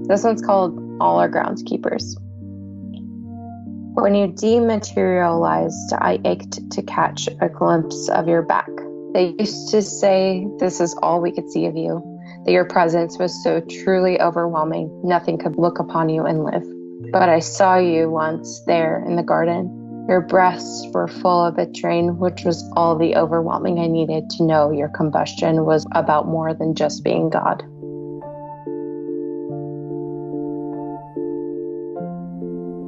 This one's called All Our Groundskeepers. When you dematerialized, I ached to catch a glimpse of your back. They used to say this is all we could see of you, that your presence was so truly overwhelming, nothing could look upon you and live. But I saw you once there in the garden. Your breasts were full of a train, which was all the overwhelming I needed to know your combustion was about more than just being God.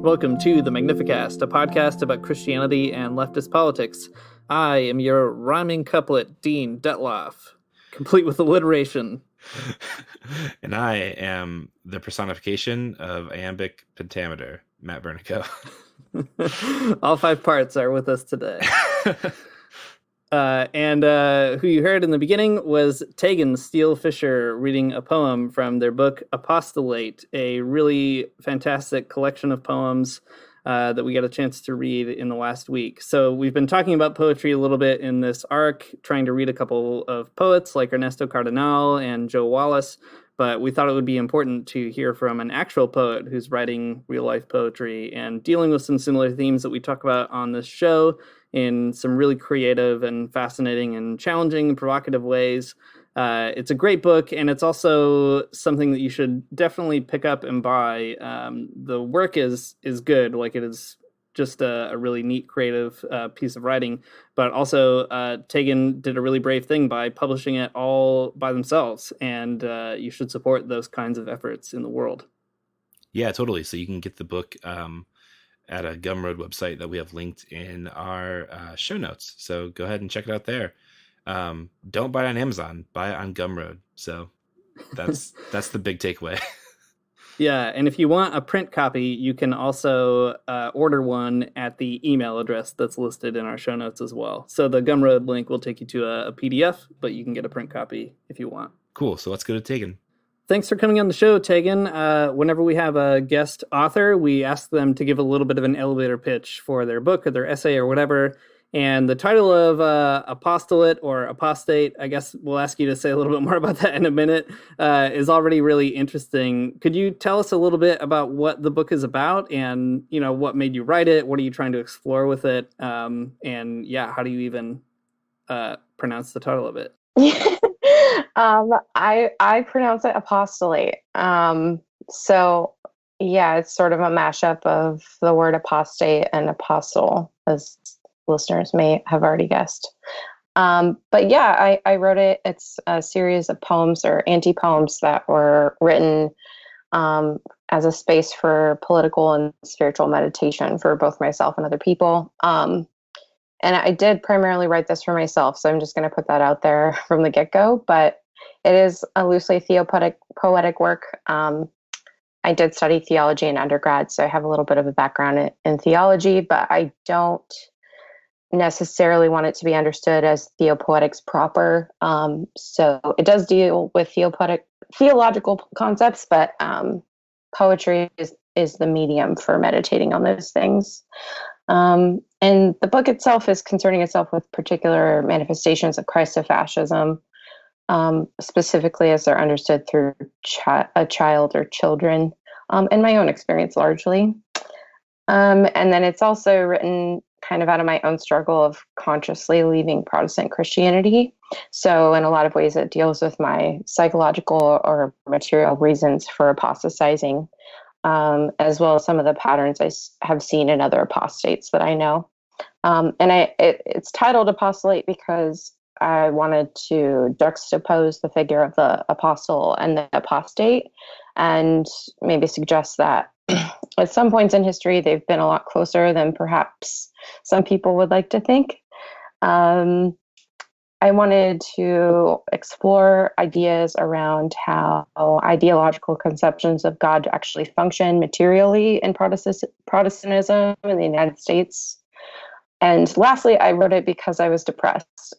Welcome to the Magnificast, a podcast about Christianity and leftist politics. I am your rhyming couplet, Dean Detloff, complete with alliteration. And I am the personification of iambic pentameter, Matt Bernico. All 5 parts are with us today. And who you heard in the beginning was Teagan, Steele-Fisher, reading a poem from their book Apostolate, a really fantastic collection of poems that we got a chance to read in the last week. So we've been talking about poetry a little bit in this arc, trying to read a couple of poets like Ernesto Cardenal and Joe Wallace, but we thought it would be important to hear from an actual poet who's writing real-life poetry and dealing with some similar themes that we talk about on this show in some really creative and fascinating and challenging and provocative ways. It's a great book, and it's also something that you should definitely pick up and buy. The work is good, like it is just a really neat, creative piece of writing, but also Teagan did a really brave thing by publishing it all by themselves, and you should support those kinds of efforts in the world. Yeah, totally. So you can get the book at a Gumroad website that we have linked in our show notes. So go ahead and check it out there. Don't buy it on Amazon, buy it on Gumroad. So that's the big takeaway. Yeah, and if you want a print copy, you can also order one at the email address that's listed in our show notes as well. So the Gumroad link will take you to a PDF, but you can get a print copy if you want. Cool. So let's go to Teagan. Thanks for coming on the show, Teagan. Whenever we have a guest author, we ask them to give a little bit of an elevator pitch for their book or their essay or whatever. And the title of Apostolate or Apostate, I guess we'll ask you to say a little bit more about that in a minute, is already really interesting. Could you tell us a little bit about what the book is about and, you know, what made you write it? What are you trying to explore with it? And yeah, how do you even pronounce the title of it? I pronounce it apostolate. So yeah, it's sort of a mashup of the word apostate and apostle, as listeners may have already guessed. But yeah, I wrote it. It's a series of poems or anti-poems that were written as a space for political and spiritual meditation for both myself and other people. And I did primarily write this for myself, so I'm just going to put that out there from the get-go. But it is a loosely poetic work. I did study theology in undergrad, so I have a little bit of a background in theology, but I don't necessarily want it to be understood as theopoetics proper. So it does deal with theological concepts, but poetry is the medium for meditating on those things. And the book itself is concerning itself with particular manifestations of Christofascism, specifically as they're understood through a child or children, in my own experience largely. And then it's also written kind of out of my own struggle of consciously leaving Protestant Christianity. So in a lot of ways, it deals with my psychological or material reasons for apostatizing, as well as some of the patterns I have seen in other apostates that I know. And it's titled Apostolate because I wanted to juxtapose the figure of the apostle and the apostate, and maybe suggest that at some points in history, they've been a lot closer than perhaps some people would like to think. I wanted to explore ideas around how ideological conceptions of God actually function materially in Protestantism in the United States. And lastly, I wrote it because I was depressed.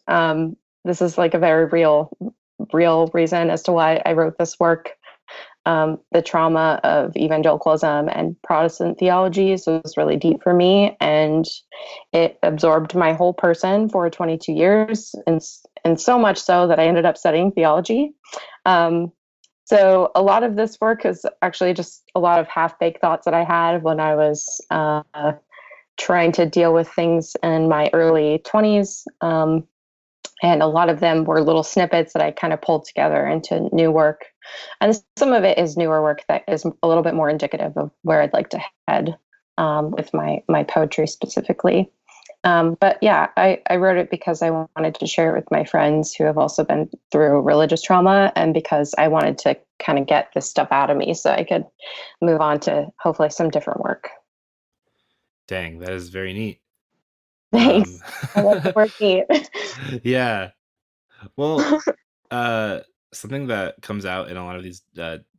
This is like a very real reason as to why I wrote this work. The trauma of evangelicalism and Protestant theologies was really deep for me, and it absorbed my whole person for 22 years, and so much so that I ended up studying theology. So a lot of this work is actually just a lot of half-baked thoughts that I had when I was trying to deal with things in my early 20s. And a lot of them were little snippets that I kind of pulled together into new work. And some of it is newer work that is a little bit more indicative of where I'd like to head with my poetry specifically. But yeah, I wrote it because I wanted to share it with my friends who have also been through religious trauma, and because I wanted to kind of get this stuff out of me so I could move on to hopefully some different work. Dang, that is very neat. Thanks. I like the word neat. Yeah. Well, something that comes out in a lot of these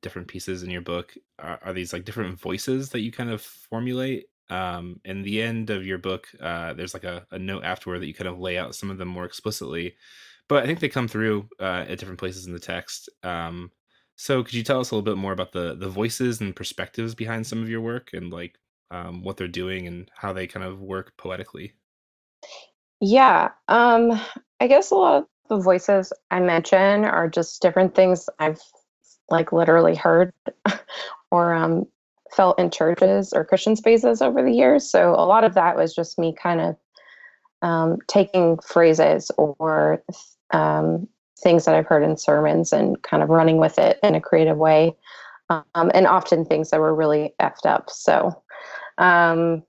different pieces in your book are these like different voices that you kind of formulate. In the end of your book, there's like a note afterward that you kind of lay out some of them more explicitly, but I think they come through at different places in the text. So could you tell us a little bit more about the voices and perspectives behind some of your work, and like what they're doing and how they kind of work poetically? Yeah. I guess a lot of the voices I mention are just different things I've like literally heard or felt in churches or Christian spaces over the years. So a lot of that was just me kind of taking phrases or things that I've heard in sermons and kind of running with it in a creative way. And often things that were really effed up. So um,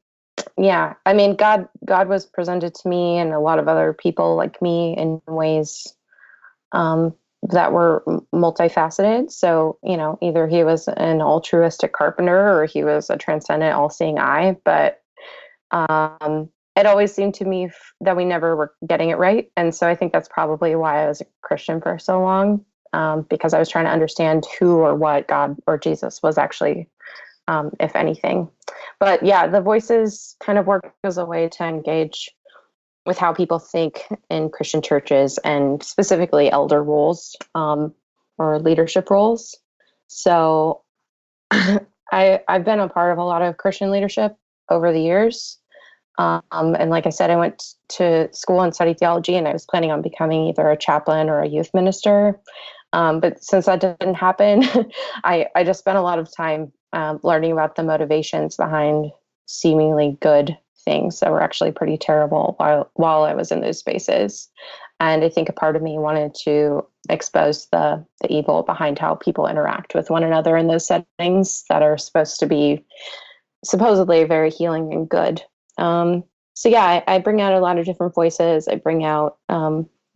yeah, I mean, God was presented to me and a lot of other people like me in ways that were multifaceted. So, either he was an altruistic carpenter or he was a transcendent, all-seeing eye. But it always seemed to me that we never were getting it right. And so I think that's probably why I was a Christian for so long, because I was trying to understand who or what God or Jesus was actually, if anything. But yeah, the voices kind of work as a way to engage with how people think in Christian churches and specifically elder roles or leadership roles. So I've been a part of a lot of Christian leadership over the years. And like I said, I went to school and studied theology, and I was planning on becoming either a chaplain or a youth minister. But since that didn't happen, I just spent a lot of time learning about the motivations behind seemingly good things that were actually pretty terrible while I was in those spaces. And I think a part of me wanted to expose the evil behind how people interact with one another in those settings that are supposed to be supposedly very healing and good. So yeah, I bring out a lot of different voices. I bring out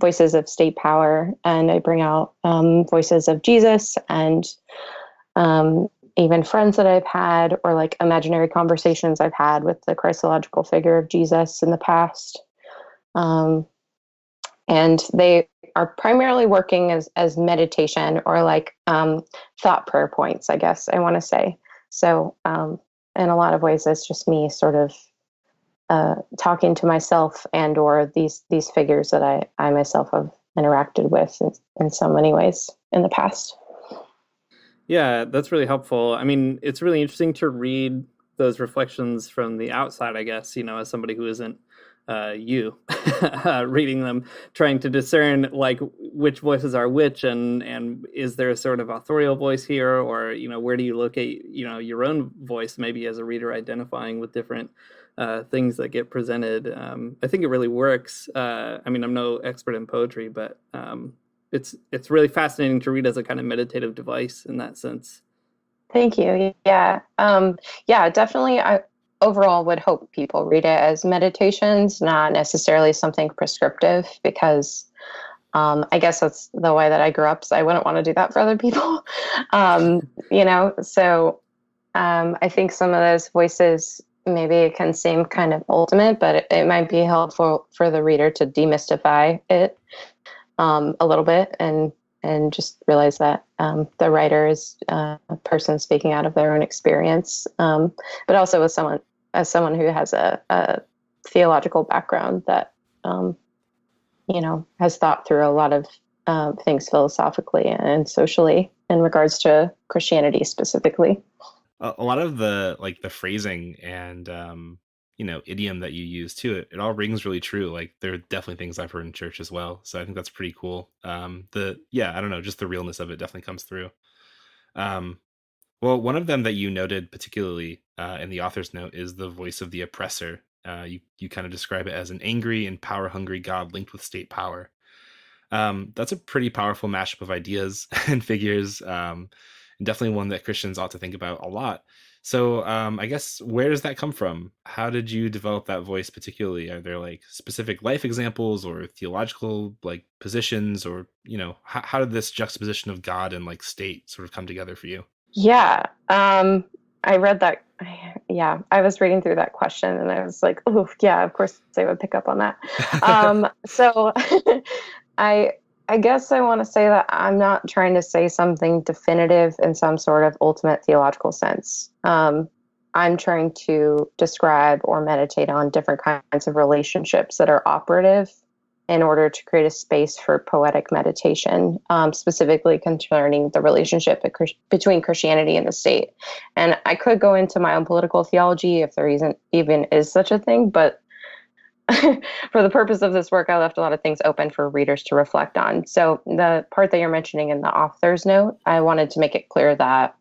voices of state power, and I bring out voices of Jesus, and even friends that I've had, or like imaginary conversations I've had with the Christological figure of Jesus in the past. And they are primarily working as meditation or like thought prayer points, I guess I want to say. So in a lot of ways, it's just me sort of talking to myself and or these figures that I myself have interacted with in so many ways in the past. Yeah, that's really helpful. I mean, it's really interesting to read those reflections from the outside, I guess, as somebody who isn't you reading them, trying to discern like which voices are which, and is there a sort of authorial voice here, or where do you locate your own voice, maybe as a reader identifying with different things that get presented. I think it really works. I mean, I'm no expert in poetry, but it's really fascinating to read as a kind of meditative device in that sense. Thank you. Yeah. Yeah, definitely. I overall would hope people read it as meditations, not necessarily something prescriptive, because I guess that's the way that I grew up. So I wouldn't want to do that for other people. So I think some of those voices, maybe it can seem kind of ultimate, but it might be helpful for the reader to demystify it a little bit and just realize that the writer is a person speaking out of their own experience, but also as someone who has a theological background that has thought through a lot of things philosophically and socially in regards to Christianity specifically. A lot of the phrasing and idiom that you use too, it all rings really true. Like there are definitely things I've heard in church as well, so I think that's pretty cool. I don't know, just the realness of it definitely comes through. Um, well, one of them that you noted particularly in the author's note is the voice of the oppressor. You kind of describe it as an angry and power-hungry God linked with state power. That's a pretty powerful mashup of ideas and figures, and definitely one that Christians ought to think about a lot. So I guess, where does that come from? How did you develop that voice particularly? Are there like specific life examples or theological like positions, or how did this juxtaposition of God and like state sort of come together for you? Yeah. I read that. Yeah, I was reading through that question and I was like, oh, yeah, of course they would pick up on that. So I I guess I want to say that I'm not trying to say something definitive in some sort of ultimate theological sense. I'm trying to describe or meditate on different kinds of relationships that are operative in order to create a space for poetic meditation, specifically concerning the relationship between Christianity and the state. And I could go into my own political theology if there isn't even is such a thing, but for the purpose of this work, I left a lot of things open for readers to reflect on. So the part that you're mentioning in the author's note, I wanted to make it clear that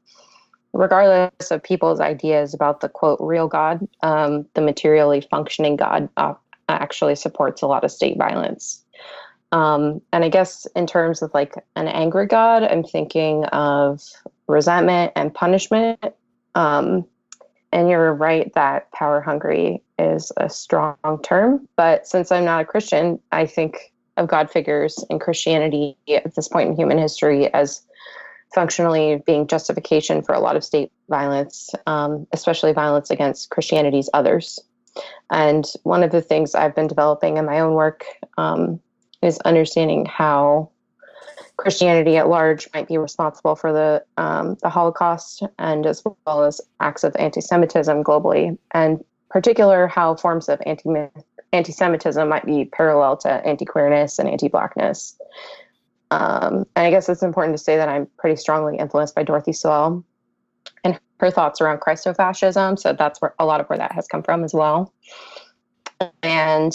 regardless of people's ideas about the quote real God, the materially functioning God actually supports a lot of state violence. And I guess in terms of like an angry God, I'm thinking of resentment and punishment. And you're right that power hungry is a strong term. But since I'm not a Christian, I think of God figures in Christianity at this point in human history as functionally being justification for a lot of state violence, especially violence against Christianity's others. And one of the things I've been developing in my own work is understanding how Christianity at large might be responsible for the Holocaust, and as well as acts of anti-Semitism globally, and particular how forms of anti-Semitism might be parallel to anti-queerness and anti-blackness. And I guess it's important to say that I'm pretty strongly influenced by Dorothy Sewell and her thoughts around Christofascism. So that's where a lot of where that has come from as well. And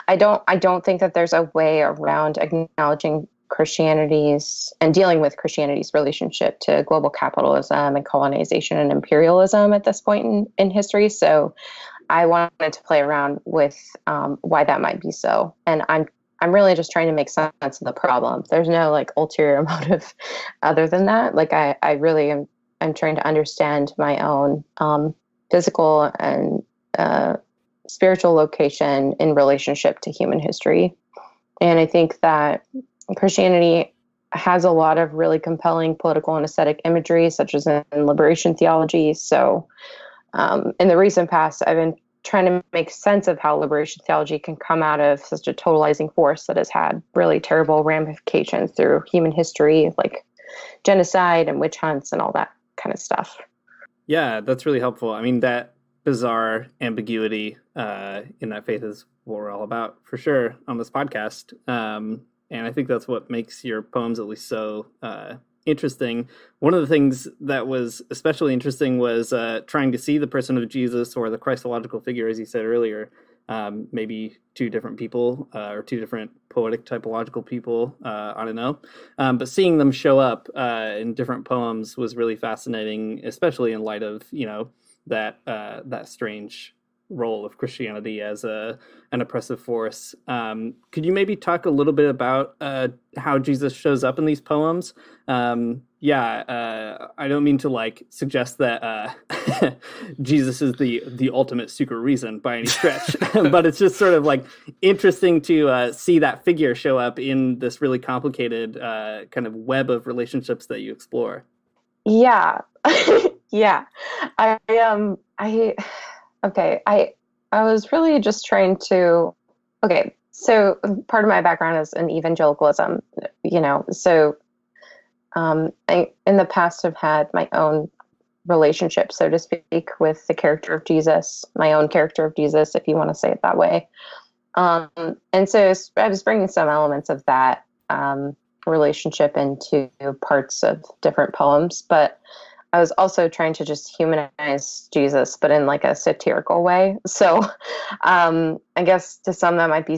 I don't think that there's a way around acknowledging Christianity's and dealing with Christianity's relationship to global capitalism and colonization and imperialism at this point in history. So I wanted to play around with why that might be so. And I'm really just trying to make sense of the problem. There's no like ulterior motive other than that. Like I really I'm trying to understand my own physical and spiritual location in relationship to human history. And I think that Christianity has a lot of really compelling political and aesthetic imagery, such as in liberation theology. So in the recent past, I've been trying to make sense of how liberation theology can come out of such a totalizing force that has had really terrible ramifications through human history, like genocide and witch hunts and all that kind of stuff. Yeah, that's really helpful. I mean, that bizarre ambiguity in that faith is what we're all about, for sure, on this podcast. And I think that's what makes your poems at least so interesting. One of the things that was especially interesting was trying to see the person of Jesus, or the Christological figure, as you said earlier, maybe two different people or two different poetic typological people, I don't know. But seeing them show up in different poems was really fascinating, especially in light of, that strange role of Christianity as an oppressive force. Could you maybe talk a little bit about how Jesus shows up in these poems? I don't mean to like suggest that Jesus is the ultimate secret reason by any stretch, but it's just sort of like interesting to see that figure show up in this really complicated kind of web of relationships that you explore. Yeah. Yeah. I was really just trying to, so part of my background is in evangelicalism, so I, in the past, have had my own relationship, so to speak, with the character of Jesus, my own character of Jesus, if you want to say it that way. And so I was bringing some elements of that relationship into parts of different poems, but I was also trying to just humanize Jesus, but in like a satirical way. So I guess to some that might be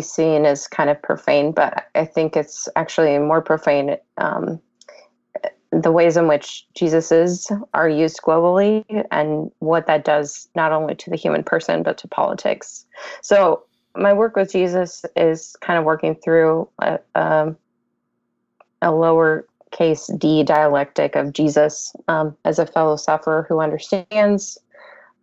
seen as kind of profane, but I think it's actually more profane the ways in which Jesus's are used globally and what that does not only to the human person but to politics. So my work with Jesus is kind of working through a lowercase d dialectic of Jesus as a fellow sufferer who understands,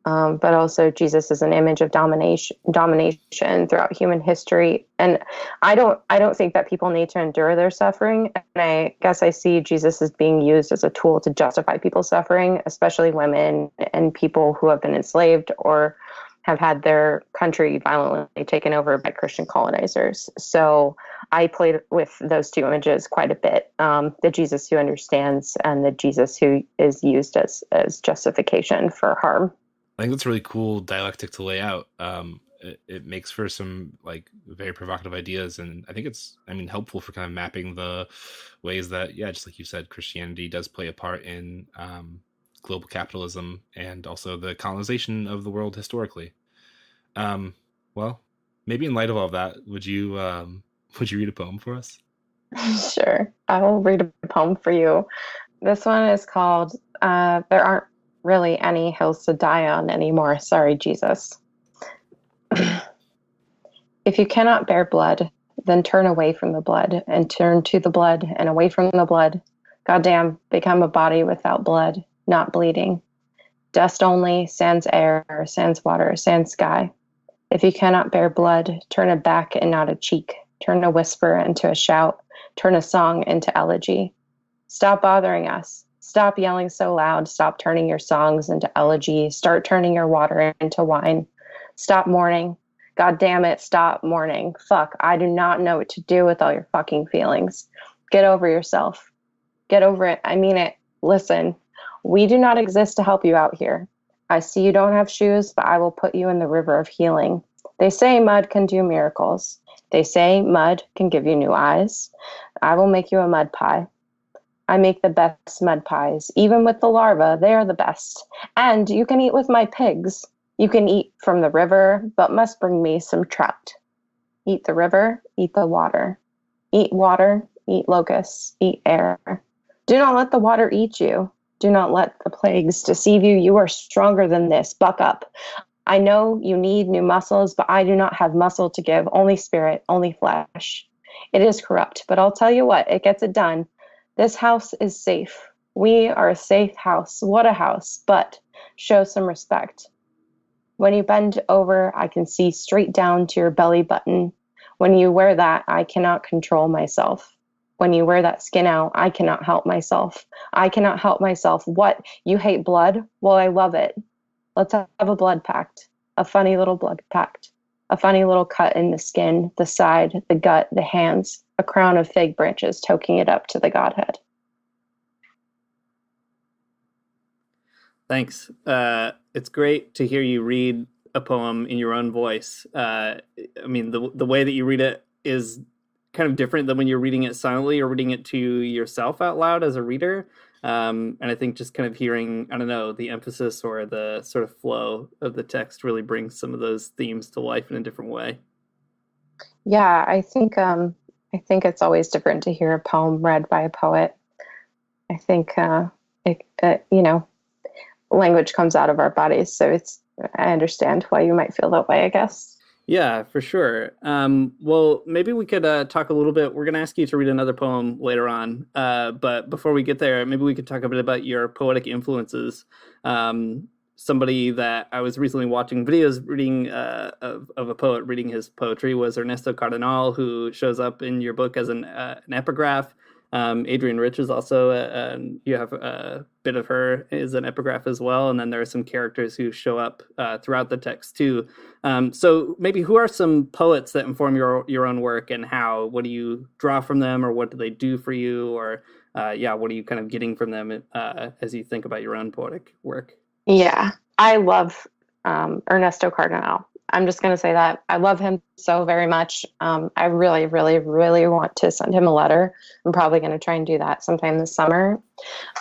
but also Jesus is an image of domination throughout human history. And I don't think that people need to endure their suffering. And I guess I see Jesus as being used as a tool to justify people's suffering, especially women and people who have been enslaved or have had their country violently taken over by Christian colonizers. So I played with those two images quite a bit, the Jesus who understands and the Jesus who is used as justification for harm. I think that's a really cool dialectic to lay out. It makes for some like very provocative ideas, and I think it's, helpful for kind of mapping the ways that, just like you said, Christianity does play a part in global capitalism and also the colonization of the world historically. Well, maybe in light of all of that, would you read a poem for us? Sure, I will read a poem for you. This one is called "There Aren't Really Any Hills to Die On Anymore. Sorry, Jesus." If you cannot bear blood, then turn away from the blood and turn to the blood and away from the blood. Goddamn, become a body without blood, not bleeding. Dust only, sans air, sans water, sans sky. If you cannot bear blood, turn a back and not a cheek. Turn a whisper into a shout. Turn a song into elegy. Stop bothering us. Stop yelling so loud. Stop turning your songs into elegy. Start turning your water into wine. Stop mourning. God damn it, stop mourning. Fuck, I do not know what to do with all your fucking feelings. Get over yourself. Get over it. I mean it. Listen, we do not exist to help you out here. I see you don't have shoes, but I will put you in the river of healing. They say mud can do miracles. They say mud can give you new eyes. I will make you a mud pie. I make the best mud pies. Even with the larvae, they are the best. And you can eat with my pigs. You can eat from the river, but must bring me some trout. Eat the river, eat the water. Eat water, eat locusts, eat air. Do not let the water eat you. Do not let the plagues deceive you. You are stronger than this. Buck up. I know you need new muscles, but I do not have muscle to give. Only spirit, only flesh. It is corrupt, but I'll tell you what, it gets it done. This house is safe. We are a safe house. What a house, but show some respect. When you bend over, I can see straight down to your belly button. When you wear that, I cannot control myself. When you wear that skin out, I cannot help myself. I cannot help myself. What? You hate blood? Well, I love it. Let's have a blood pact. A funny little blood pact. A funny little cut in the skin, the side, the gut, the hands. A crown of fig branches toking it up to the Godhead. Thanks. It's great to hear you read a poem in your own voice. The way that you read it is kind of different than when you're reading it silently or reading it to yourself out loud as a reader. And I think just kind of hearing, the emphasis or the sort of flow of the text really brings some of those themes to life in a different way. Yeah, I think it's always different to hear a poem read by a poet. I think language comes out of our bodies, so I understand why you might feel that way, I guess. Yeah, for sure. Well, maybe we could talk a little bit. We're going to ask you to read another poem later on. But before we get there, maybe we could talk a bit about your poetic influences. Somebody that I was recently watching videos reading of a poet reading his poetry was Ernesto Cardenal, who shows up in your book as an epigraph. Adrienne Rich is also, you have a bit of her is an epigraph as well. And then there are some characters who show up throughout the text too. So maybe who are some poets that inform your own work, and how? What do you draw from them, or what do they do for you? Or what are you kind of getting from them as you think about your own poetic work? Yeah, I love Ernesto Cardenal. I'm just going to say that. I love him so very much. I really, really, really want to send him a letter. I'm probably going to try and do that sometime this summer.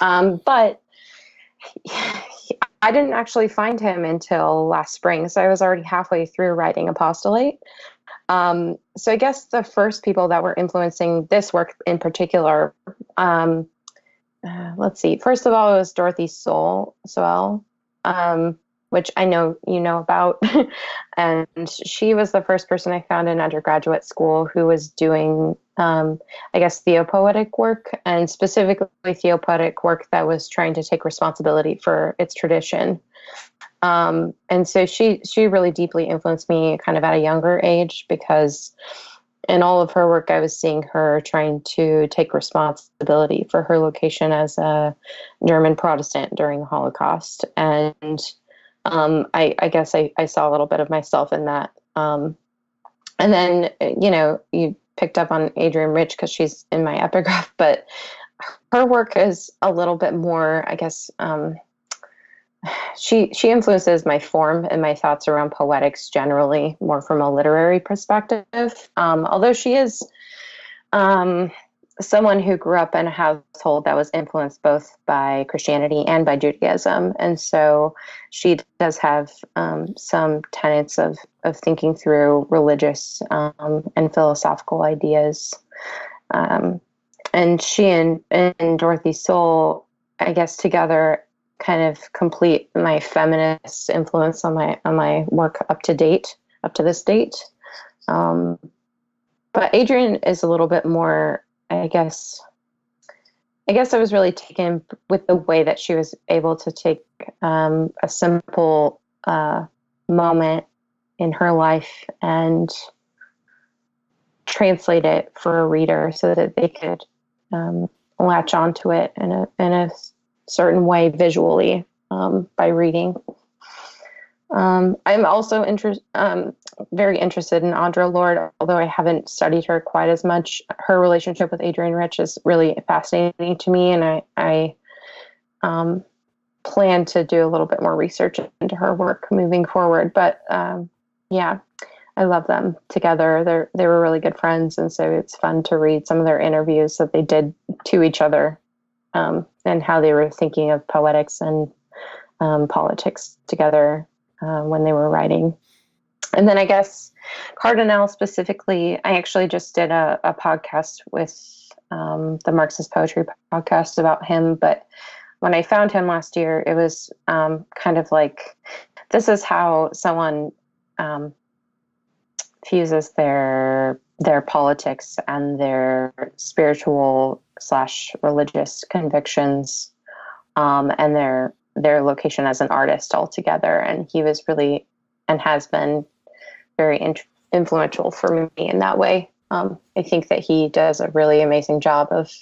But I didn't actually find him until last spring, so I was already halfway through writing Apostolate. So I guess the first people that were influencing this work in particular let's see. First of all, it was Dorothy Sowell, which I know you know about. And she was the first person I found in undergraduate school who was doing, I guess, theopoetic work, and specifically theopoetic work that was trying to take responsibility for its tradition. And so she really deeply influenced me kind of at a younger age, because in all of her work, I was seeing her trying to take responsibility for her location as a German Protestant during the Holocaust. And I guess I saw a little bit of myself in that. And then, you picked up on Adrienne Rich because she's in my epigraph, but her work is a little bit more, I guess, she influences my form and my thoughts around poetics generally, more from a literary perspective. Although she is someone who grew up in a household that was influenced both by Christianity and by Judaism. And so she does have some tenets of thinking through religious and philosophical ideas. And she and Dorothy Sowell, I guess, together kind of complete my feminist influence on my work up to this date. But Adrienne is a little bit more, I guess I was really taken with the way that she was able to take a simple moment in her life and translate it for a reader so that they could latch onto it in a certain way visually by reading. I'm also very interested in Audre Lorde, although I haven't studied her quite as much. Her relationship with Adrienne Rich is really fascinating to me, and I plan to do a little bit more research into her work moving forward. But yeah, I love them together. They were really good friends, and so it's fun to read some of their interviews that they did to each other, and how they were thinking of poetics and politics together when they were writing. And then I guess Cardinal specifically, I actually just did a podcast with the Marxist Poetry podcast about him. But when I found him last year, it was kind of like, this is how someone fuses their politics and their spiritual / religious convictions and their location as an artist all together. And he was really, and has been, very influential for me in that way. I think that he does a really amazing job of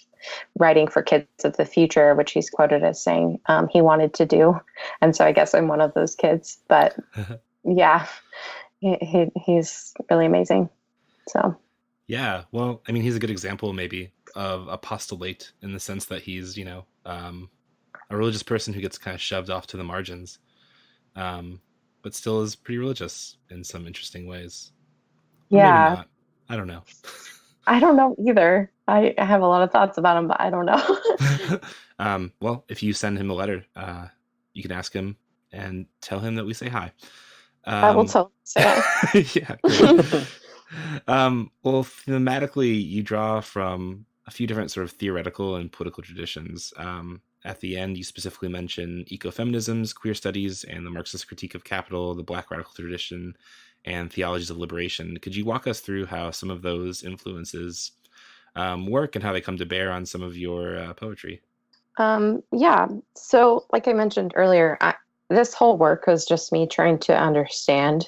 writing for kids of the future, which he's quoted as saying he wanted to do. And so I guess I'm one of those kids. But yeah, he's really amazing. So yeah, well, I mean, he's a good example maybe of apostolate in the sense that he's, a religious person who gets kind of shoved off to the margins, but still is pretty religious in some interesting ways. Or yeah, maybe not. I don't know. I don't know either. I have a lot of thoughts about him, but I don't know. Well, if you send him a letter, you can ask him and tell him that we say hi. I will tell him to say hi. Yeah, great. Well, thematically, you draw from a few different sort of theoretical and political traditions. At the end, you specifically mention ecofeminisms, queer studies, and the Marxist critique of capital, the Black radical tradition, and theologies of liberation. Could you walk us through how some of those influences work and how they come to bear on some of your poetry? Yeah. So, like I mentioned earlier, this whole work was just me trying to understand,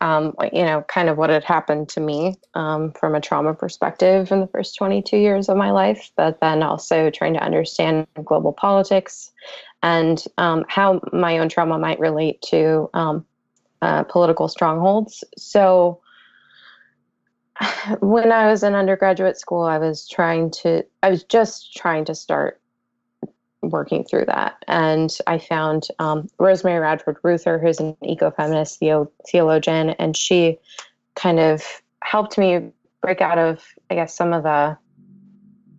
kind of what had happened to me from a trauma perspective in the first 22 years of my life, but then also trying to understand global politics and how my own trauma might relate to political strongholds. So when I was in undergraduate school, I was just trying to start working through that. And I found Rosemary Radford Ruther, who's an ecofeminist theologian, and she kind of helped me break out of, I guess, some of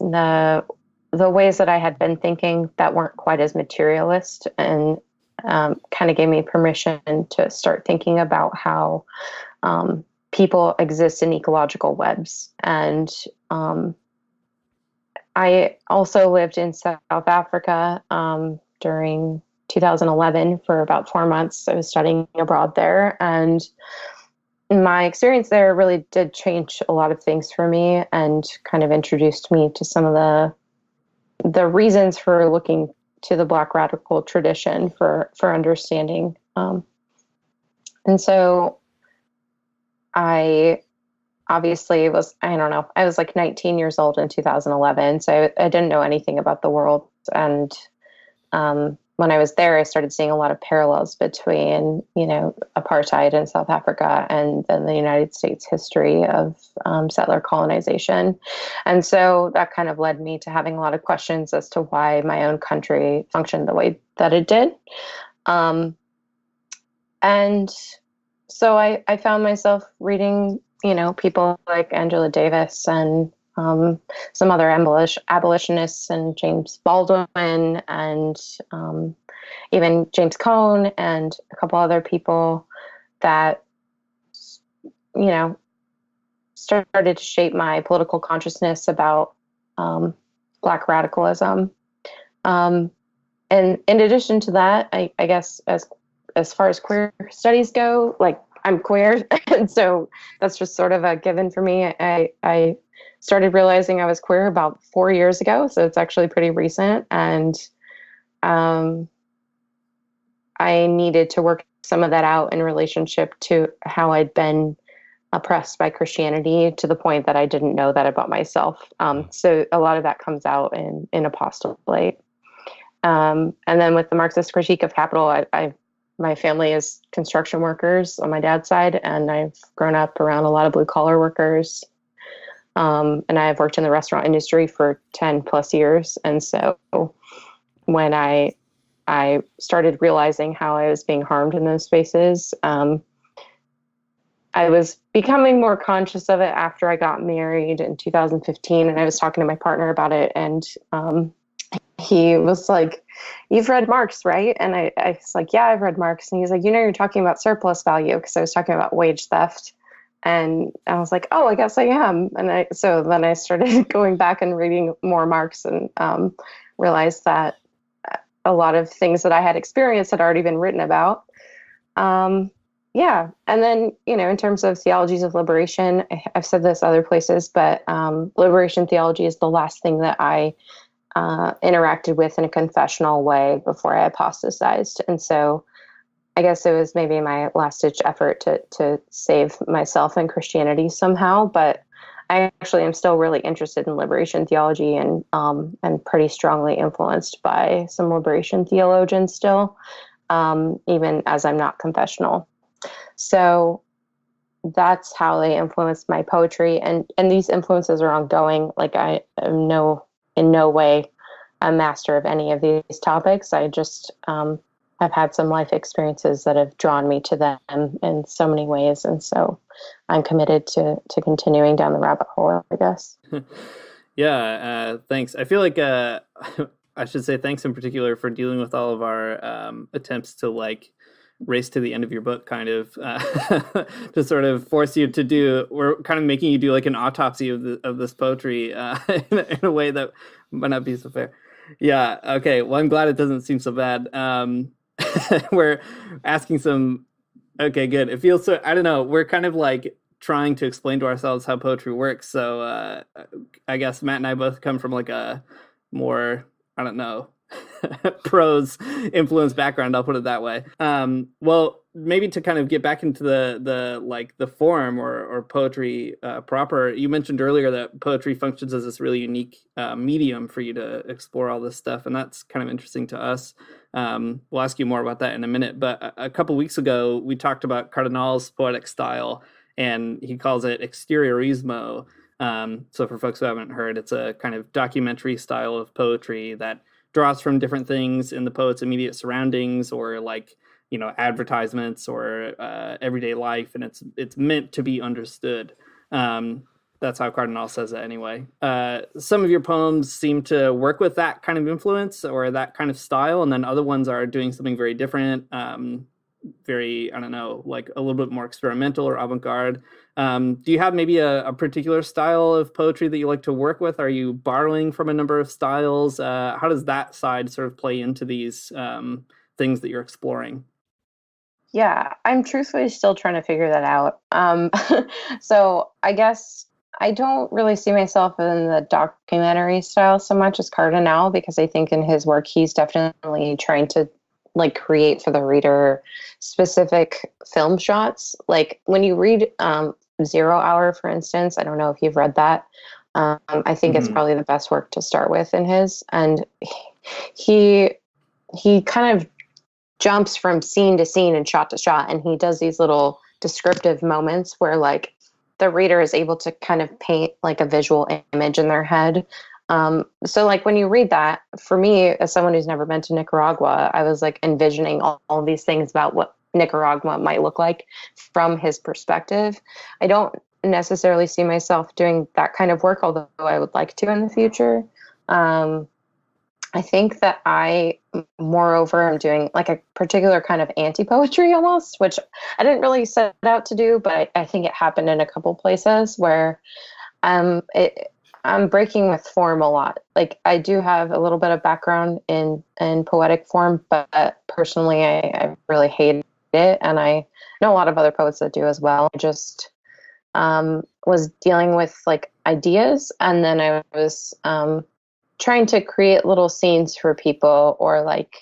the ways that I had been thinking that weren't quite as materialist, and kind of gave me permission to start thinking about how people exist in ecological webs, and I also lived in South Africa during 2011 for about 4 months. I was studying abroad there, and my experience there really did change a lot of things for me and kind of introduced me to some of the reasons for looking to the Black radical tradition for understanding. And so I obviously I don't know, I was like 19 years old in 2011, so I didn't know anything about the world. And when I was there, I started seeing a lot of parallels between, apartheid in South Africa and then the United States history of settler colonization. And so that kind of led me to having a lot of questions as to why my own country functioned the way that it did. And so I found myself reading, people like Angela Davis and some other abolitionists and James Baldwin and even James Cone and a couple other people that, started to shape my political consciousness about Black radicalism. And in addition to that, I guess as far as queer studies go, like I'm queer, and so that's just sort of a given for me. I started realizing I was queer about 4 years ago, so it's actually pretty recent, and I needed to work some of that out in relationship to how I'd been oppressed by Christianity to the point that I didn't know that about myself. So a lot of that comes out in Apostolate. And then with the Marxist critique of capital, my family is construction workers on my dad's side, and I've grown up around a lot of blue collar workers. And I've worked in the restaurant industry for 10 plus years. And so when I started realizing how I was being harmed in those spaces, I was becoming more conscious of it after I got married in 2015. And I was talking to my partner about it. And he was like, "You've read Marx, right?" And I was like, "Yeah, I've read Marx." And he's like, "You're talking about surplus value," because I was talking about wage theft. And I was like, "Oh, I guess I am." And so then I started going back and reading more Marx and realized that a lot of things that I had experienced had already been written about. Yeah. And then, in terms of theologies of liberation, I've said this other places, but liberation theology is the last thing that I interacted with in a confessional way before I apostatized. And so I guess it was maybe my last ditch effort to save myself and Christianity somehow. But I actually am still really interested in liberation theology and pretty strongly influenced by some liberation theologians still, even as I'm not confessional. So that's how they influenced my poetry. And these influences are ongoing. Like I am in no way a master of any of these topics. I just have had some life experiences that have drawn me to them in so many ways. And so I'm committed to continuing down the rabbit hole, I guess. Yeah, thanks. I feel like I should say thanks in particular for dealing with all of our attempts to race to the end of your book, kind of to sort of force you to do. We're kind of making you do like an autopsy of this poetry in a way that might not be so fair. Yeah. Okay. Well, I'm glad it doesn't seem so bad. We're asking some. Okay, good. It feels so. I don't know. We're kind of like trying to explain to ourselves how poetry works. So I guess Matt and I both come from like a more, I don't know, prose influence background. I'll put it that way. Well, maybe to kind of get back into the form or poetry proper. You mentioned earlier that poetry functions as this really unique medium for you to explore all this stuff, and that's kind of interesting to us. We'll ask you more about that in a minute. But a couple weeks ago, we talked about Cardinal's poetic style, and he calls it exteriorismo. So for folks who haven't heard, it's a kind of documentary style of poetry that draws from different things in the poet's immediate surroundings, or advertisements or everyday life, and it's meant to be understood. That's how Cardinal says it anyway. Some of your poems seem to work with that kind of influence or that kind of style, and then other ones are doing something very different. very, I don't know, like a little bit more experimental or avant-garde. Do you have maybe a particular style of poetry that you like to work with? Are you borrowing from a number of styles? How does that side sort of play into these things that you're exploring? Yeah, I'm truthfully still trying to figure that out. So I guess I don't really see myself in the documentary style so much as Cardinal, because I think in his work he's definitely trying to like create for the reader specific film shots. Like when you read Zero Hour, for instance, I don't know if you've read that. I think it's probably the best work to start with in his, and he he kind of jumps from scene to scene and shot to shot, and he does these little descriptive moments where like the reader is able to kind of paint like a visual image in their head. So like when you read that, for me as someone who's never been to Nicaragua, I was like envisioning all these things about what Nicaragua might look like from his perspective. I don't necessarily see myself doing that kind of work, although I would like to in the future. I think that moreover, am doing like a particular kind of anti-poetry almost, which I didn't really set out to do, but I think it happened in a couple places where I'm breaking with form a lot. Like I do have a little bit of background in poetic form, but personally, I really hate it, and I know a lot of other poets that do as well. I just was dealing with like ideas, and then I was trying to create little scenes for people, or like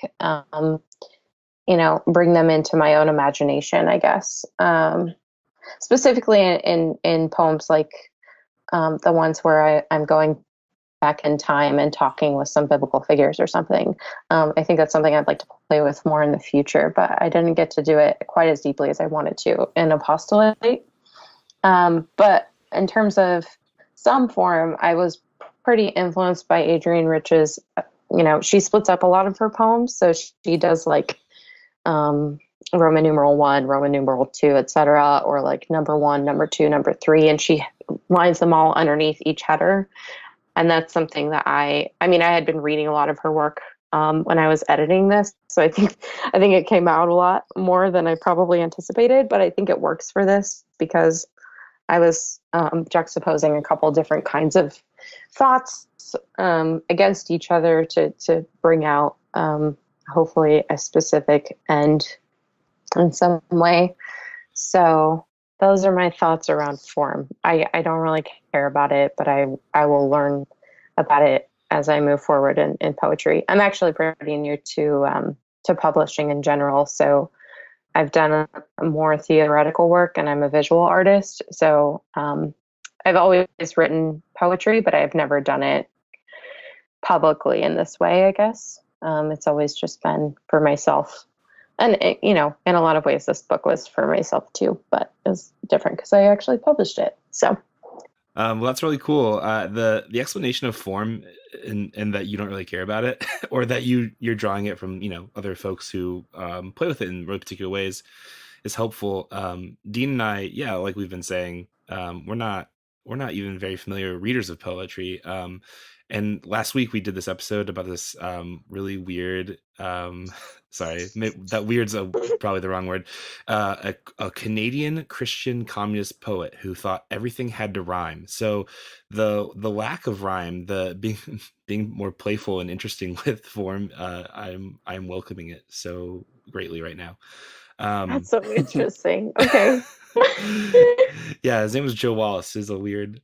bring them into my own imagination, I guess. Specifically in poems like the ones where I'm going back in time and talking with some biblical figures or something. I think that's something I'd like to play with more in the future, but I didn't get to do it quite as deeply as I wanted to in Apostolate. But in terms of some form, I was pretty influenced by Adrienne Rich's, she splits up a lot of her poems. So she does like Roman numeral 1, Roman numeral 2, etc., or like number 1, number 2, number 3, and she lines them all underneath each header. And that's something that I had been reading a lot of her work when I was editing this, so I think it came out a lot more than I probably anticipated, but I think it works for this because I was juxtaposing a couple different kinds of thoughts against each other to bring out hopefully a specific end in some way. So those are my thoughts around form. I don't really care about it, but I will learn about it as I move forward in poetry. I'm actually pretty new to publishing in general, so I've done more theoretical work, and I'm a visual artist. So I've always written poetry, but I've never done it publicly in this way, I guess. It's always just been for myself. And, in a lot of ways, this book was for myself too, but it was different because I actually published it. So. Well, that's really cool. The explanation of form and that you don't really care about it, or that you're drawing it from other folks who play with it in really particular ways, is helpful. Dean and I, like we've been saying, we're not even very familiar readers of poetry. And last week we did this episode about this really weird, sorry, that weird's probably the wrong word, a Canadian Christian communist poet who thought everything had to rhyme. So the lack of rhyme, the being more playful and interesting with form, I'm welcoming it so greatly right now. That's so interesting. Okay. Yeah, his name was Joe Wallace. He's a weird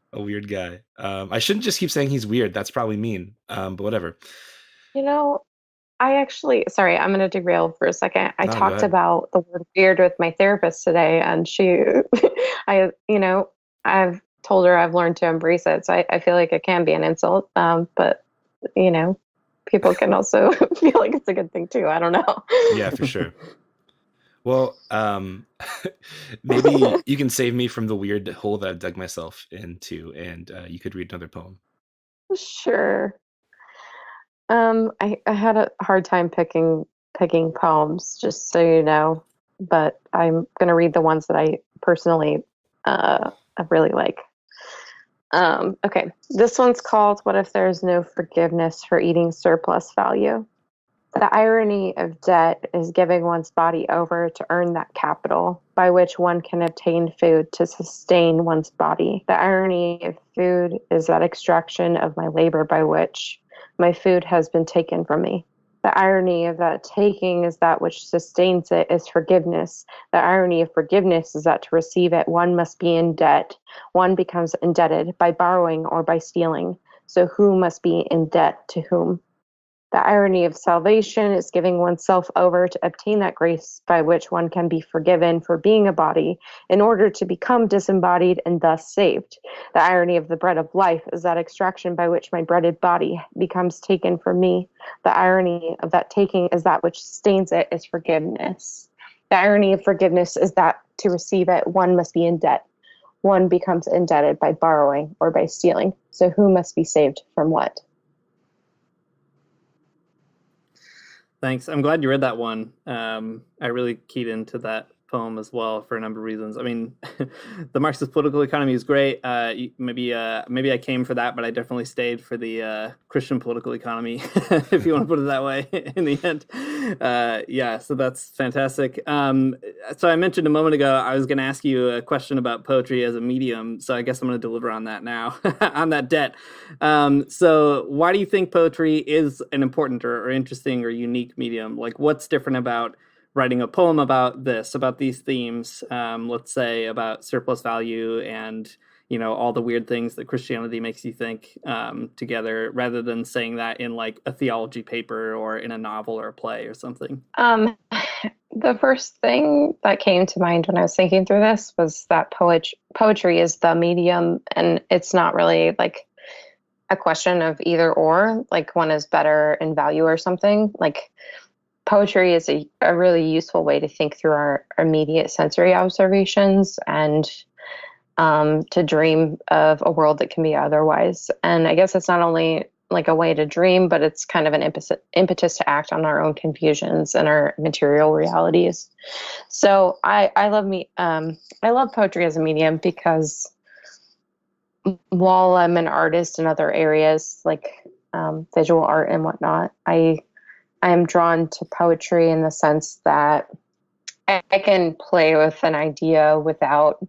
guy. I shouldn't just keep saying he's weird. That's probably mean. But whatever. I actually, sorry, I'm going to derail for a second. I No, go talked ahead. about the word weird with my therapist today, and I've told her I've learned to embrace it. So I feel like it can be an insult. But people can also feel like it's a good thing too. I don't know. Yeah, for sure. Well, maybe you can save me from the weird hole that I've dug myself into, and you could read another poem. Sure. I had a hard time picking poems, just so you know, but I'm gonna read the ones that I personally I really like. Okay, this one's called "What If There's No Forgiveness for Eating Surplus Value." The irony of debt is giving one's body over to earn that capital by which one can obtain food to sustain one's body. The irony of food is that extraction of my labor by which my food has been taken from me. The irony of that taking is that which sustains it is forgiveness. The irony of forgiveness is that to receive it, one must be in debt. One becomes indebted by borrowing or by stealing. So who must be in debt to whom? The irony of salvation is giving oneself over to obtain that grace by which one can be forgiven for being a body in order to become disembodied and thus saved. The irony of the bread of life is that extraction by which my breaded body becomes taken from me. The irony of that taking is that which sustains it is forgiveness. The irony of forgiveness is that to receive it, one must be in debt. One becomes indebted by borrowing or by stealing. So who must be saved from what? Thanks. I'm glad you read that one. I really keyed into that poem as well for a number of reasons. I mean, the Marxist political economy is great. Maybe I came for that, but I definitely stayed for the Christian political economy, if you want to put it that way. In the end, yeah. So that's fantastic. So I mentioned a moment ago I was going to ask you a question about poetry as a medium. So I guess I'm going to deliver on that now, on that debt. So why do you think poetry is an important or interesting or unique medium? Like, what's different about writing a poem about these themes, let's say about surplus value and, all the weird things that Christianity makes you think together, rather than saying that in like a theology paper or in a novel or a play or something? The first thing that came to mind when I was thinking through this was that poetry is the medium, and it's not really like a question of either or, like one is better in value or something. Like, poetry is a really useful way to think through our immediate sensory observations and to dream of a world that can be otherwise. And I guess it's not only like a way to dream, but it's kind of an impetus to act on our own confusions and our material realities. So I love poetry as a medium because while I'm an artist in other areas like visual art and whatnot, I am drawn to poetry in the sense that I can play with an idea without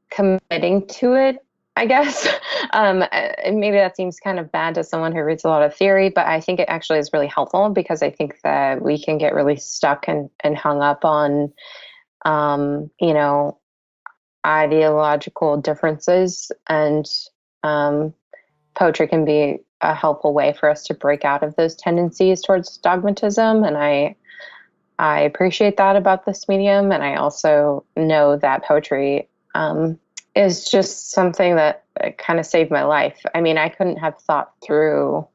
committing to it, I guess. And maybe that seems kind of bad to someone who reads a lot of theory, but I think it actually is really helpful because I think that we can get really stuck and hung up on, ideological differences, and poetry can be a helpful way for us to break out of those tendencies towards dogmatism. And I appreciate that about this medium. And I also know that poetry is just something that kind of saved my life. I mean, I couldn't have thought through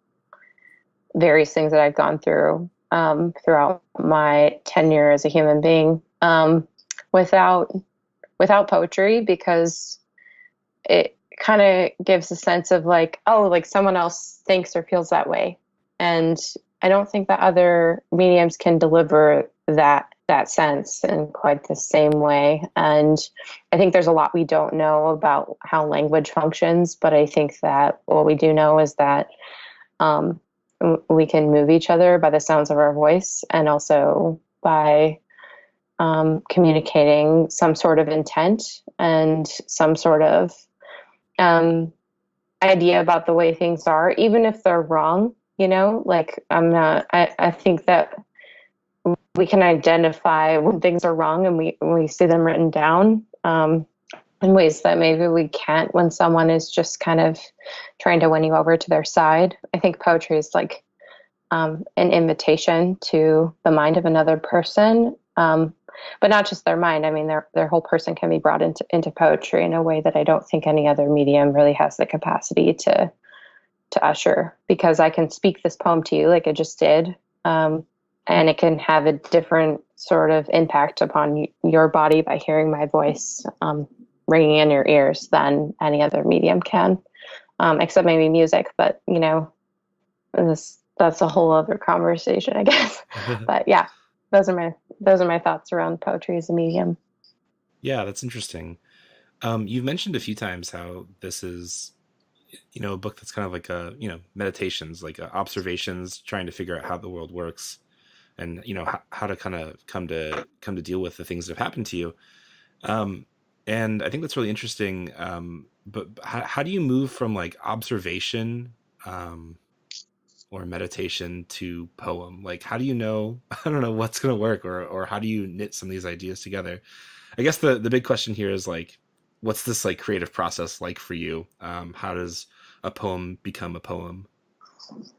various things that I've gone through throughout my tenure as a human being without poetry, because it kind of gives a sense of like, oh, like someone else thinks or feels that way. And I don't think that other mediums can deliver that sense in quite the same way. And I think there's a lot we don't know about how language functions, but I think that what we do know is that we can move each other by the sounds of our voice, and also by communicating some sort of intent and some sort of idea about the way things are, even if they're wrong. Like I think that we can identify when things are wrong, and we see them written down in ways that maybe we can't when someone is just kind of trying to win you over to their side. I think poetry is like an invitation to the mind of another person, but not just their mind. I mean, their whole person can be brought into poetry in a way that I don't think any other medium really has the capacity to usher, because I can speak this poem to you like I just did, and it can have a different sort of impact upon your body by hearing my voice ringing in your ears than any other medium can, except maybe music. But that's a whole other conversation, I guess. But yeah, those are my thoughts around poetry as a medium. Yeah, that's interesting. You've mentioned a few times how this is a book that's kind of like meditations, like observations, trying to figure out how the world works, and how to kind of come to deal with the things that have happened to you. And I think that's really interesting. But how do you move from like observation or meditation to poem? Like, how do you know? I don't know what's going to work, or how do you knit some of these ideas together? I guess the big question here is like, what's this like creative process like for you? How does a poem become a poem?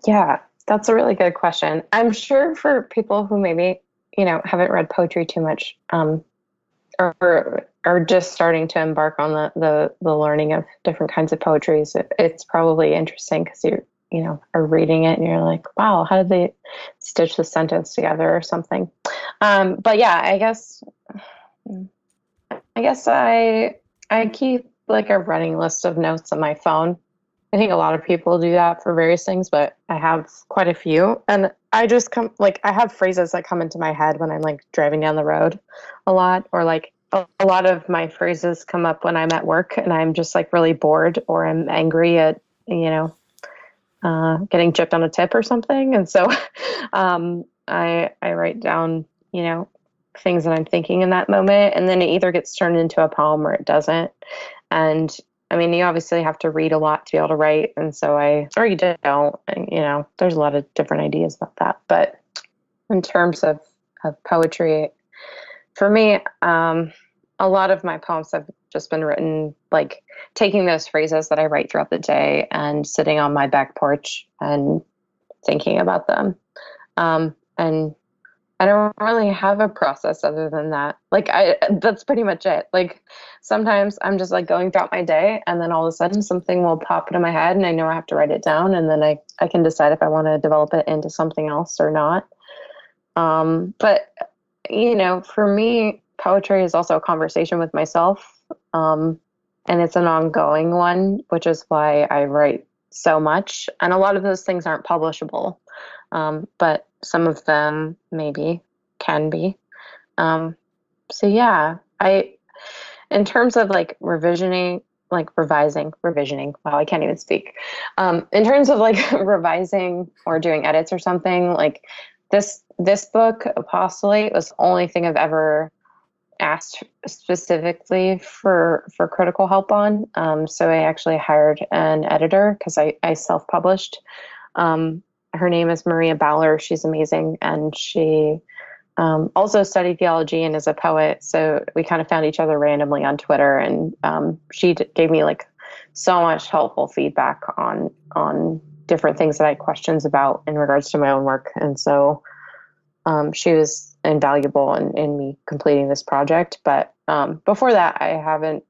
Yeah, that's a really good question. I'm sure for people who maybe, haven't read poetry too much, or are just starting to embark on the learning of different kinds of poetry, it's probably interesting because are reading it and you're like, wow, how did they stitch the sentence together or something? But yeah, I guess I keep like a running list of notes on my phone. I think a lot of people do that for various things, but I have quite a few. And I just I have phrases that come into my head when I'm like driving down the road a lot, or like a lot of my phrases come up when I'm at work and I'm just like really bored, or I'm angry at, getting chipped on a tip or something. And so I write down, things that I'm thinking in that moment, and then it either gets turned into a poem or it doesn't. And I mean, you obviously have to read a lot to be able to write. And so or you don't, and, there's a lot of different ideas about that. But in terms of poetry, for me, a lot of my poems have just been written, like taking those phrases that I write throughout the day and sitting on my back porch and thinking about them. And I don't really have a process other than that. Like that's pretty much it. Like sometimes I'm just like going throughout my day, and then all of a sudden something will pop into my head and I know I have to write it down, and then I can decide if I want to develop it into something else or not. But for me, poetry is also a conversation with myself. And it's an ongoing one, which is why I write so much. And a lot of those things aren't publishable. But some of them maybe can be. So yeah, in terms of like revisioning, revisioning. Wow, I can't even speak. In terms of like revising or doing edits or something, like this book, Apostolate, was the only thing I've ever asked specifically for critical help on. So I actually hired an editor because I self-published. Her name is Maria Bowler. She's amazing. And she also studied theology and is a poet. So we kind of found each other randomly on Twitter. And she gave me like so much helpful feedback on different things that I had questions about in regards to my own work. And so she was invaluable in me completing this project. But before that, I haven't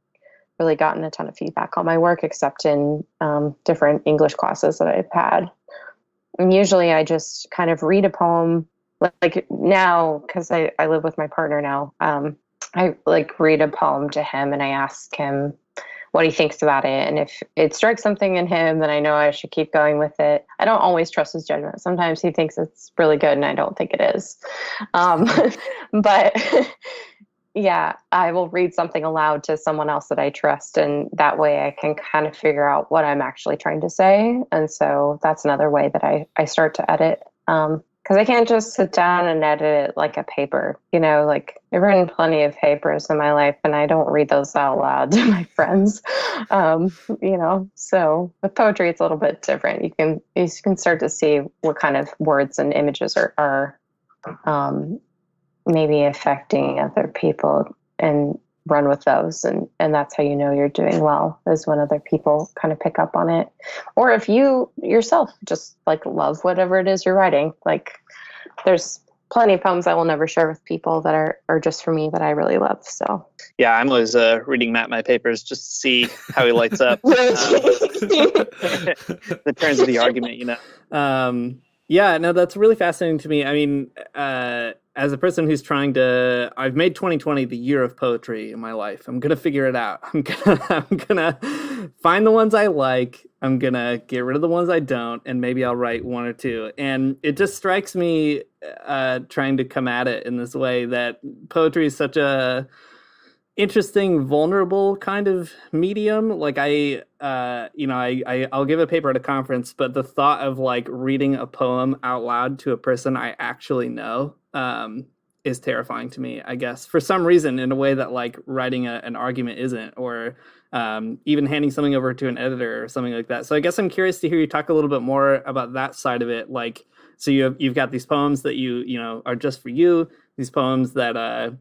really gotten a ton of feedback on my work except in different English classes that I've had. And usually I just kind of read a poem, like now, because I live with my partner now. I like read a poem to him and I ask him what he thinks about it. And if it strikes something in him, then I know I should keep going with it. I don't always trust his judgment. Sometimes he thinks it's really good and I don't think it is. But yeah, I will read something aloud to someone else that I trust. And that way I can kind of figure out what I'm actually trying to say. And so that's another way that I start to edit. Because I can't just sit down and edit it like a paper. Like I've written plenty of papers in my life and I don't read those out loud to my friends. So with poetry, it's a little bit different. You can start to see what kind of words and images are maybe affecting other people and run with those. And that's how you know you're doing well, is when other people kind of pick up on it. Or if you yourself just like love whatever it is you're writing. Like there's plenty of poems I will never share with people that are just for me that I really love. So yeah, I'm always reading Matt my papers just to see how he lights up the turns of the argument, Yeah, no, that's really fascinating to me. I mean, as a person who's I've made 2020 the year of poetry in my life. I'm gonna figure it out. I'm gonna find the ones I like. I'm gonna get rid of the ones I don't, and maybe I'll write one or two. And it just strikes me, trying to come at it in this way, that poetry is such a interesting, vulnerable kind of medium. Like I'll give a paper at a conference, but the thought of like reading a poem out loud to a person I actually know is terrifying to me, I guess, for some reason, in a way that like writing an argument isn't, or even handing something over to an editor or something like that. So I guess I'm curious to hear you talk a little bit more about that side of it. Like, so you've got these poems that you know are just for you, these poems that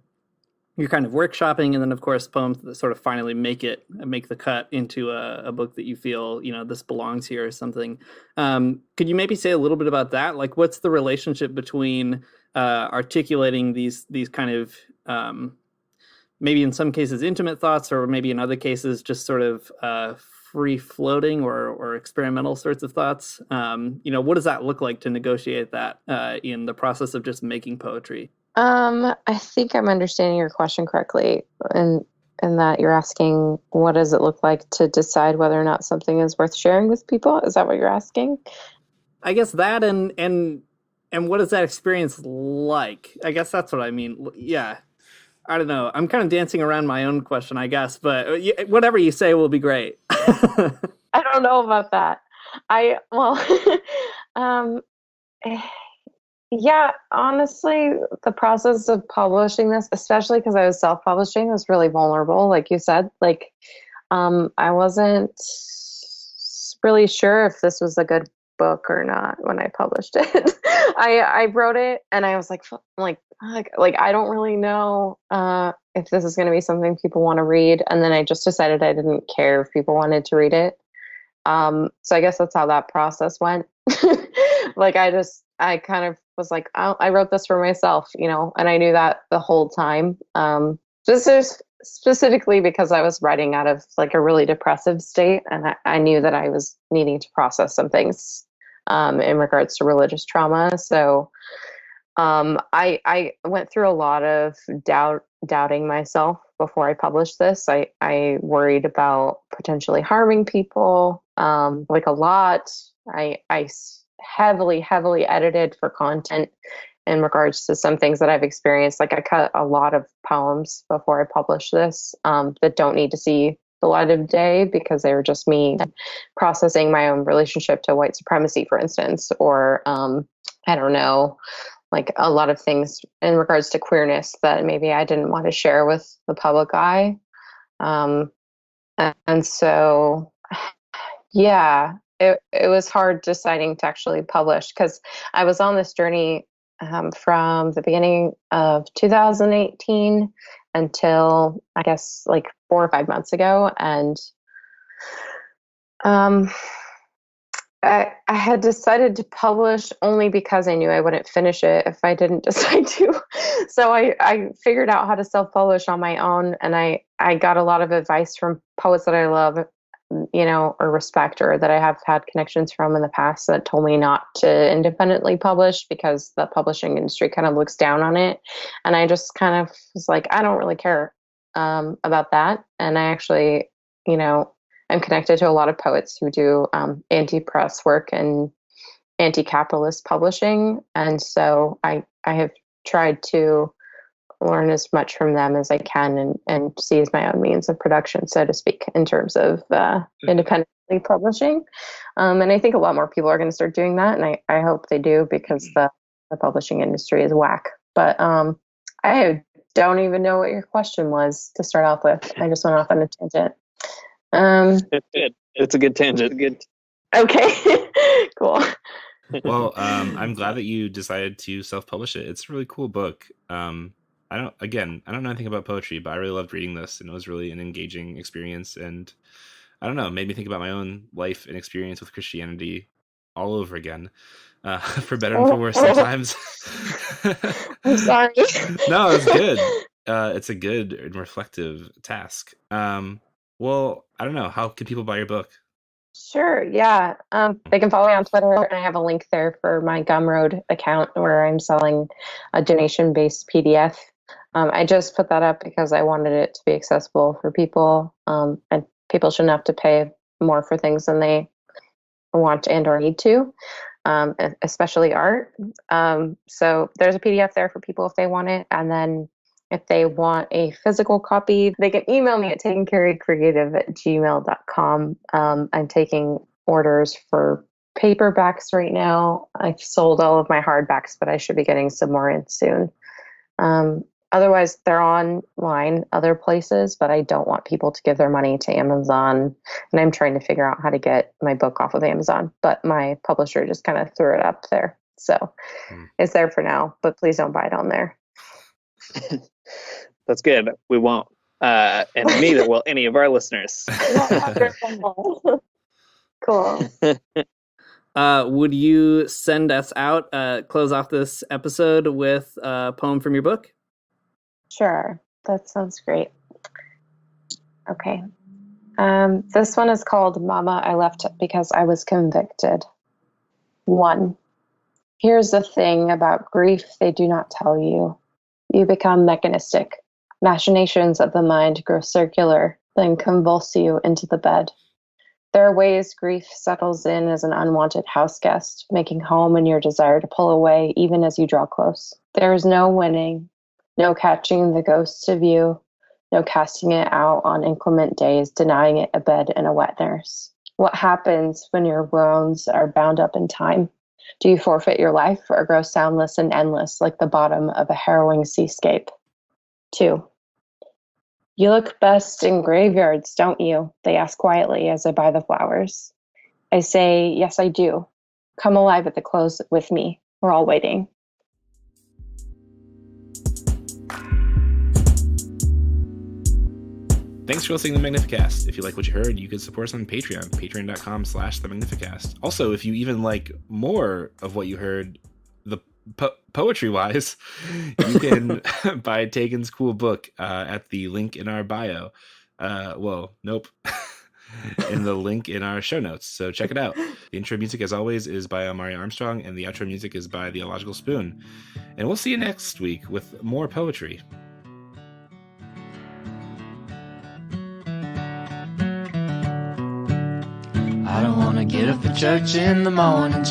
you're kind of workshopping, and then of course poems that sort of finally make the cut into a book that you feel, you know, this belongs here or something. Could you maybe say a little bit about that? Like, what's the relationship between articulating these kind of maybe in some cases intimate thoughts, or maybe in other cases just sort of free floating or experimental sorts of thoughts? You know, what does that look like to negotiate that in the process of just making poetry? I think I'm understanding your question correctly, and that you're asking, what does it look like to decide whether or not something is worth sharing with people? Is that what you're asking? I guess that, and what is that experience like? I guess that's what I mean. Yeah. I don't know. I'm kind of dancing around my own question, I guess, but whatever you say will be great. I don't know about that. um, yeah, honestly, the process of publishing this, especially because I was self-publishing, was really vulnerable, like you said. Like, I wasn't really sure if this was a good book or not when I published it. I wrote it and I was like I don't really know if this is going to be something people want to read. And then I just decided I didn't care if people wanted to read it. So I guess that's how that process went. Like I kind of was like, I wrote this for myself, you know, and I knew that the whole time. Just specifically because I was writing out of like a really depressive state, and I knew that I was needing to process some things in regards to religious trauma. So I went through a lot of doubting myself before I published this. I worried about potentially harming people, like a lot. I heavily edited for content in regards to some things that I've experienced. Like I cut a lot of poems before I published this that don't need to see the light of day because they were just me processing my own relationship to white supremacy, for instance, or I don't know, like a lot of things in regards to queerness that maybe I didn't want to share with the public eye. And so, yeah, it was hard deciding to actually publish because I was on this journey from the beginning of 2018 until I guess like 4 or 5 months ago. And I had decided to publish only because I knew I wouldn't finish it if I didn't decide to. So I figured out how to self-publish on my own, and I got a lot of advice from poets that I love, you know, or respect, or that I have had connections from in the past that told me not to independently publish because the publishing industry kind of looks down on it. And I just kind of was like, I don't really care about that. And I actually, you know, I'm connected to a lot of poets who do anti-press work and anti-capitalist publishing. And so I have tried to learn as much from them as I can and seize my own means of production, so to speak, in terms of independently publishing. And I think a lot more people are going to start doing that. And I hope they do, because the publishing industry is whack. But I don't even know what your question was to start off with. I just went off on a tangent. It's good. It's a good tangent. Good. Okay. Cool. Well, I'm glad that you decided to self-publish it. It's a really cool book. I don't know anything about poetry, but I really loved reading this, and it was really an engaging experience. And I don't know, it made me think about my own life and experience with Christianity all over again, for better and for worse sometimes. I'm sorry. No, it's good. It's a good and reflective task. Well, I don't know. How can people buy your book? Sure. Yeah. They can follow me on Twitter, and I have a link there for my Gumroad account where I'm selling a donation-based PDF. I just put that up because I wanted it to be accessible for people, and people shouldn't have to pay more for things than they want and or need to, especially art. So there's a PDF there for people if they want it, and then If they want a physical copy, they can email me at takencarecreative@gmail.com. I'm taking orders for paperbacks right now. I've sold all of my hardbacks, but I should be getting some more in soon. Otherwise, they're online other places, but I don't want people to give their money to Amazon. And I'm trying to figure out how to get my book off of Amazon. But my publisher just kind of threw it up there. So it's there for now, but please don't buy it on there. That's good. We won't. And neither will any of our listeners. Cool. Would you send us out, close off this episode with a poem from your book? Sure. That sounds great. Okay. This one is called Mama, I Left Because I Was Convicted. 1. Here's the thing about grief they do not tell you. You become mechanistic. Machinations of the mind grow circular, then convulse you into the bed. There are ways grief settles in as an unwanted house guest, making home in your desire to pull away even as you draw close. There is no winning, no catching the ghosts of you, no casting it out on inclement days, denying it a bed and a wet nurse. What happens when your wounds are bound up in time? Do you forfeit your life or grow soundless and endless like the bottom of a harrowing seascape? 2. You look best in graveyards, don't you? They ask quietly as I buy the flowers. I say, yes, I do. Come alive at the close with me. We're all waiting. Thanks for listening to the Magnificast. If you like what you heard, you can support us on Patreon, patreon.com/themagnificast. Also, if you even like more of what you heard, the poetry-wise, you can buy Teagan's cool book at the link in our bio. Nope. In the link in our show notes. So check it out. The intro music, as always, is by Amari Armstrong, and the outro music is by The Illogical Spoon. And we'll see you next week with more poetry. I don't wanna get up for church in the morning,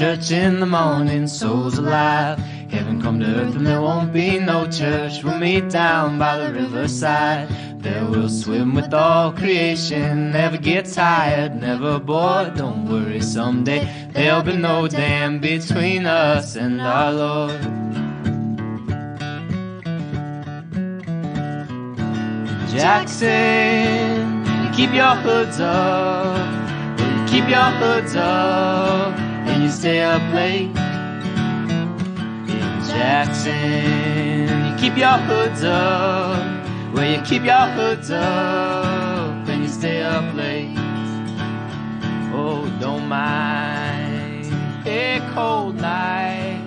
souls alive. Heaven come to earth and there won't be no church. We'll meet down by the riverside. There we'll swim with all creation. Never get tired, never bored. Don't worry, someday there'll be no dam between us and our Lord. Jackson, keep your hoods up. Keep your hoods up and you stay up late. In Jackson, you keep your hoods up. Well, you keep your hoods up and you stay up late. Oh, don't mind a cold night,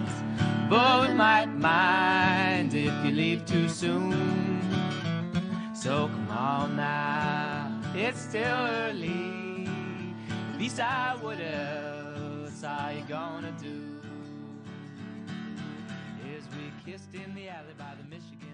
but we might mind if you leave too soon. So come on now, it's still early. At least I what else are you gonna do? As we kissed in the alley by the Michigan